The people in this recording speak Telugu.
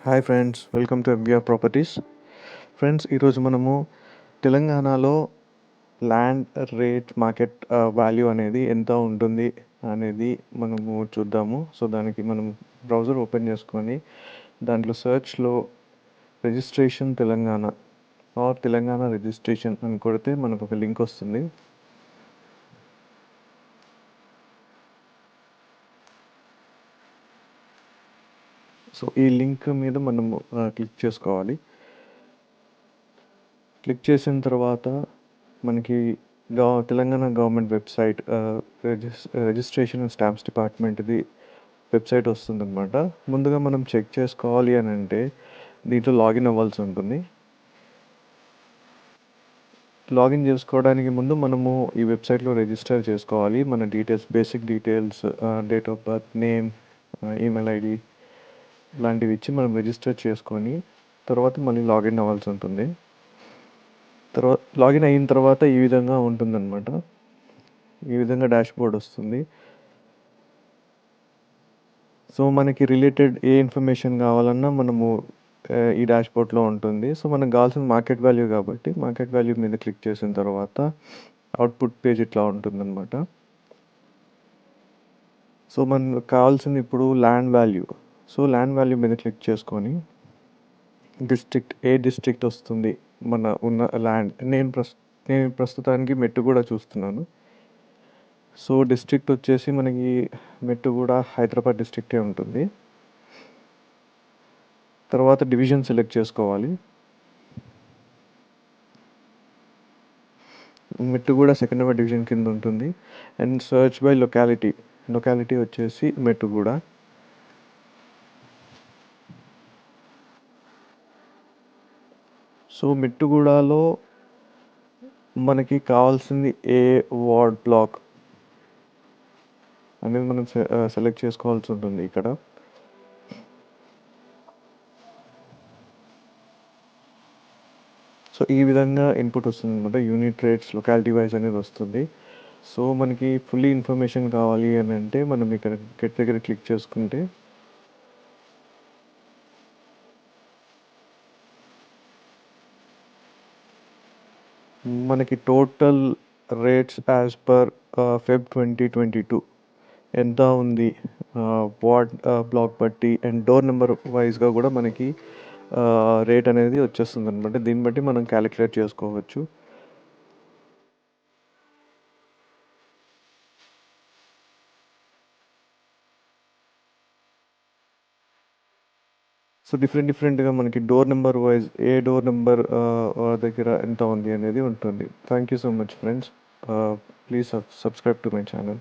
Hi friends, welcome to MBR properties. Friends, ఈరోజు మనము తెలంగాణలో ల్యాండ్ రేట్ మార్కెట్ వాల్యూ అనేది ఎంత ఉంటుంది అనేది మనము చూద్దాము. సో దానికి మనం బ్రౌజర్ ఓపెన్ చేసుకొని దాంట్లో సర్చ్లో registration Telangana or Telangana registration అని కొడితే మనకు ఒక లింక్ వస్తుంది. సో ఈ లింక్ మీద మనము క్లిక్ చేసుకోవాలి. క్లిక్ చేసిన తర్వాత మనకి Telangana government website registration and stamps డిపార్ట్మెంట్ది వెబ్సైట్ వస్తుందన్నమాట. ముందుగా మనం చెక్ చేసుకోవాలి అని అంటే దీంట్లో లాగిన్ అవ్వాల్సి ఉంటుంది. లాగిన్ చేసుకోవడానికి ముందు మనము ఈ వెబ్సైట్లో రిజిస్టర్ చేసుకోవాలి. మన details, basic details, date of birth, name, email ID లాంటివి ఇచ్చి మనం రిజిస్టర్ చేసుకొని తర్వాత మళ్ళీ లాగిన్ అవ్వాల్సి ఉంటుంది. తర్వాత లాగిన్ అయిన తర్వాత ఈ విధంగా ఉంటుందన్నమాట. ఈ విధంగా డాష్బోర్డ్ వస్తుంది. సో మనకి రిలేటెడ్ ఏ ఇన్ఫర్మేషన్ కావాలన్నా మనము ఈ డాష్బోర్డ్లో ఉంటుంది. సో మనకు కావాల్సిన మార్కెట్ వాల్యూ కాబట్టి మార్కెట్ వాల్యూ మీద క్లిక్ చేసిన తర్వాత అవుట్పుట్ పేజ్ ఇట్లా ఉంటుందన్నమాట. సో మనకు కావాల్సింది ఇప్పుడు land value. So land value మీద క్లిక్ చేసుకొని ఏ డిస్ట్రిక్ట్ వస్తుంది మన ఉన్న ల్యాండ్. నేను ప్రస్తుతానికి మెట్టుగూడ చూస్తున్నాను. సో డిస్ట్రిక్ట్ వచ్చేసి మనకి మెట్టుగూడ హైదరాబాద్ డిస్ట్రిక్టే ఉంటుంది. తర్వాత డివిజన్ సెలెక్ట్ చేసుకోవాలి. మెట్టుగూడ సెకండరీ డివిజన్ కింద ఉంటుంది. అండ్ సర్చ్ బై లొకాలిటీ వచ్చేసి మెట్టుగూడ. సో మెట్టుగూడలో మనకి కావాల్సింది ఏ వార్డ్ బ్లాక్ అనేది మనం సెలెక్ట్ చేసుకోవాల్సి ఉంటుంది ఇక్కడ. సో ఈ విధంగా ఇన్పుట్ వస్తుంది అనమాట. యూనిట్ రేట్స్, లొకాలిటీ వైజ్ అనేది వస్తుంది. సో మనకి ఫుల్లీ ఇన్ఫర్మేషన్ కావాలి అని అంటే మనం ఇక్కడ గెట్ దగ్గర క్లిక్ చేసుకుంటే మనకి total rates as per Feb 2022 ఎంత ఉంది, వార్డ్ బ్లాక్ బట్టి అండ్ డోర్ నెంబర్ వైజ్గా కూడా మనకి రేట్ అనేది వచ్చేస్తుంది అనమాట. దీన్ని బట్టి మనం క్యాలిక్యులేట్ చేసుకోవచ్చు. సో డిఫరెంట్గా మనకి డోర్ నెంబర్ వైజ్ ఏ డోర్ నెంబర్ దగ్గర ఎంత ఉంది అనేది ఉంటుంది. Thank you so much friends. Please subscribe to my channel.